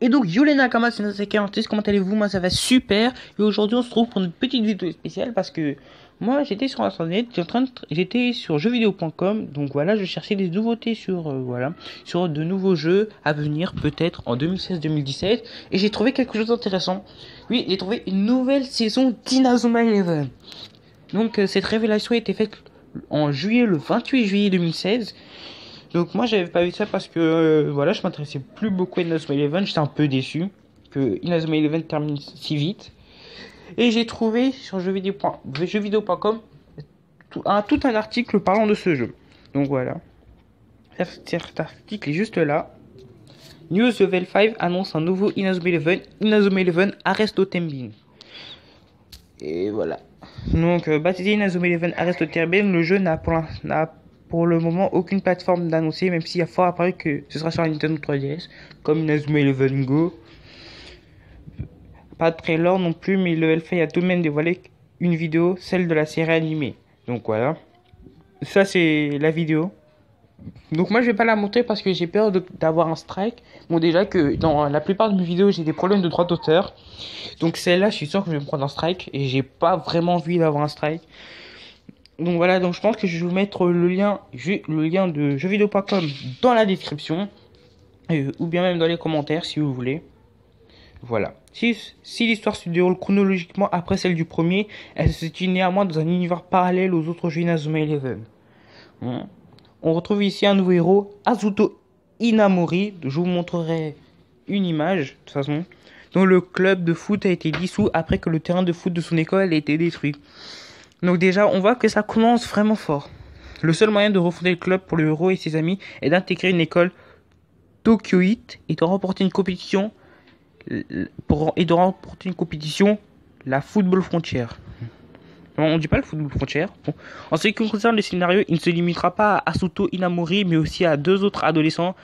Et donc, yo les Nakama, c'est Nasaka Artist, comment allez-vous? Moi ça va super. Et aujourd'hui on se retrouve pour une petite vidéo spéciale parce que moi j'étais sur internet, j'étais sur jeuxvideo.com. Donc voilà, je cherchais des nouveautés sur de nouveaux jeux à venir, peut-être en 2016-2017. Et j'ai trouvé quelque chose d'intéressant. Oui, j'ai trouvé une nouvelle saison d'Inazuma Eleven. Donc cette révélation a été faite en juillet, le 28 juillet 2016. Donc moi j'avais pas vu ça parce que voilà, je m'intéressais plus beaucoup à Inazuma Eleven, j'étais un peu déçu que Inazuma Eleven termine si vite. Et j'ai trouvé sur jeuxvideo.com tout un article parlant de ce jeu. Donc voilà. Cet article est juste là. News Level 5 annonce un nouveau Inazuma Eleven. Inazuma Eleven Arresto Tenbin. Et voilà. Donc baptisé Inazuma Eleven Arresto Tenbin, le jeu n'a pour le moment aucune plateforme d'annoncer, même s'il y a fort à parier que ce sera sur la Nintendo 3DS, comme Inazuma Eleven Go. Pas de trailer non plus, mais le Level 5 a tout de même dévoilé une vidéo, celle de la série animée. Donc voilà. Ça c'est la vidéo. Donc moi je vais pas la montrer parce que j'ai peur d'avoir un strike. Bon, déjà que dans la plupart de mes vidéos j'ai des problèmes de droit d'auteur. Donc celle-là je suis sûr que je vais me prendre un strike et j'ai pas vraiment envie d'avoir un strike. Donc voilà, donc je pense que je vais vous mettre le lien de jeuxvideo.com dans la description. Ou bien même dans les commentaires si vous voulez. Voilà. Si l'histoire se déroule chronologiquement après celle du premier, elle se situe néanmoins dans un univers parallèle aux autres jeux Inazuma Eleven. On retrouve ici un nouveau héros, Azuto Inamori. Je vous montrerai une image, de toute façon, dont le club de foot a été dissous après que le terrain de foot de son école ait été détruit. Donc déjà, on voit que ça commence vraiment fort. Le seul moyen de refonder le club pour le héros et ses amis est d'intégrer une école Tokyoite et de remporter une compétition la Football Frontier. On dit pas le Football Frontier. Bon. En ce qui concerne le scénario, il ne se limitera pas à Asuto Inamori, mais aussi à deux autres adolescents,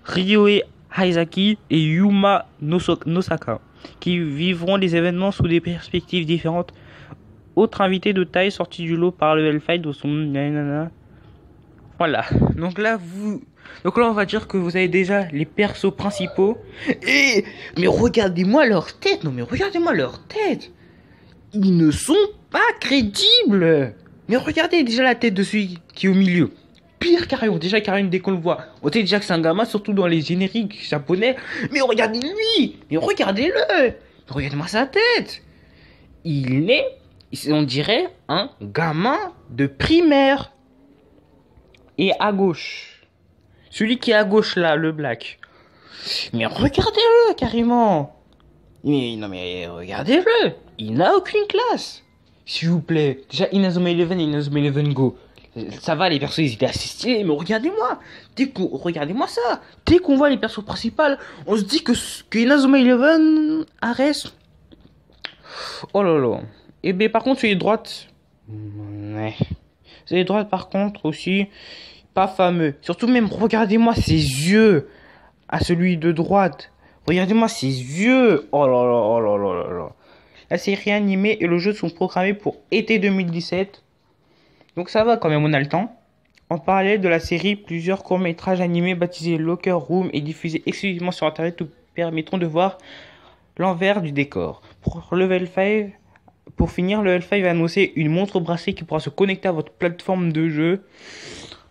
Ryoe Haizaki et Yuma Nosaka, qui vivront les événements sous des perspectives différentes. Autre invité de taille sorti du lot par le Hellfight de son nanana. Voilà. Donc là on va dire que vous avez déjà les persos principaux. Mais regardez-moi leur tête. Non mais regardez-moi leur tête. Ils ne sont pas crédibles. Mais regardez déjà la tête de celui qui est au milieu. Pire carrément. Déjà carrément dès qu'on le voit, on sait déjà que c'est un gamin, surtout dans les génériques japonais. Mais regardez lui. Mais regardez-le. Regardez-moi sa tête. On dirait un gamin de primaire. Et à gauche, celui qui est à gauche là, le black. Mais regardez-le carrément. Mais regardez-le. Il n'a aucune classe. S'il vous plaît. Déjà Inazuma Eleven et Inazuma Eleven Go. Ça va, les persos ils étaient assez stylés. Mais regardez-moi. Regardez-moi ça. Dès qu'on voit les persos principaux, on se dit que Inazuma Eleven Ares. Oh là là. Et bien par contre celui de droite. Ouais. Celui de droite par contre aussi. Pas fameux. Surtout même, regardez-moi ses yeux. À celui de droite. Regardez-moi ses yeux. Oh là là, oh là là là là. La série animée et le jeu sont programmés pour été 2017. Donc ça va quand même, on a le temps. En parallèle de la série, plusieurs courts-métrages animés baptisés Locker Room et diffusés exclusivement sur internet nous permettront de voir l'envers du décor. Pour finir, le Level 5 va annoncer une montre bracelet qui pourra se connecter à votre plateforme de jeu.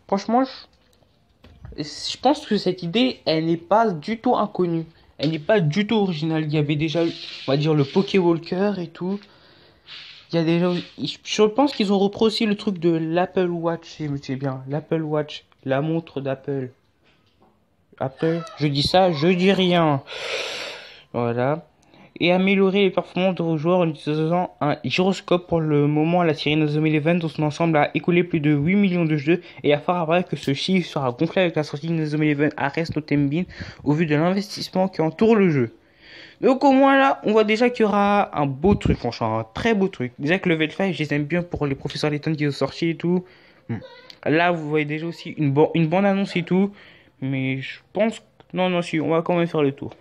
Franchement, je pense que cette idée, elle n'est pas du tout inconnue. Elle n'est pas du tout originale. Il y avait déjà, on va dire, le Pokéwalker et tout. Il y a déjà, je pense qu'ils ont repris aussi le truc de l'Apple Watch, si c'est bien. L'Apple Watch, la montre d'Apple. Apple, je dis ça, je dis rien. Voilà. Et améliorer les performances de vos joueurs en utilisant un gyroscope. Pour le moment, la série Inazuma Eleven dans son ensemble a écoulé plus de 8 millions de jeux et il y a fort à voir que ce chiffre sera gonflé avec la sortie d'Inazuma Eleven Arresto Tenbin au vu de l'investissement qui entoure le jeu. Donc au moins là, on voit déjà qu'il y aura un beau truc, franchement, un très beau truc. Déjà que le Level 5, je les aime bien pour les professeurs Layton qui sont sortis et tout. Là, vous voyez déjà aussi une bande annonce et tout. Mais je pense que... Non, si, on va quand même faire le tour.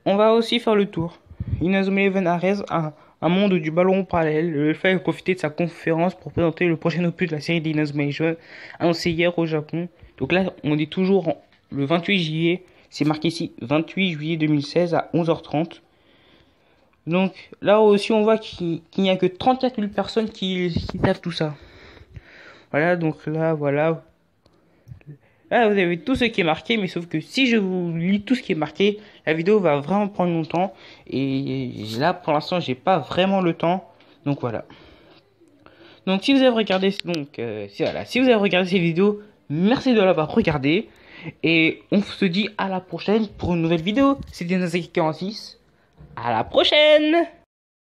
On va aussi faire le tour. Inazuma Eleven Ares, un monde du ballon parallèle. Le fait a profité de sa conférence pour présenter le prochain opus de la série d'Inazuma Eleven annoncé hier au Japon. Donc là, on est toujours le 28 juillet. C'est marqué ici 28 juillet 2016 à 11h30. Donc là aussi on voit qu'il n'y a que 34 000 personnes qui savent tout ça. Voilà, donc là voilà. Là vous avez tout ce qui est marqué, mais sauf que si je vous lis tout ce qui est marqué, la vidéo va vraiment prendre longtemps. Et là pour l'instant j'ai pas vraiment le temps. Donc voilà. Donc si vous avez regardé si vous avez regardé ces vidéos, merci de l'avoir regardé. Et on se dit à la prochaine pour une nouvelle vidéo. C'était Nazaki46. À la prochaine!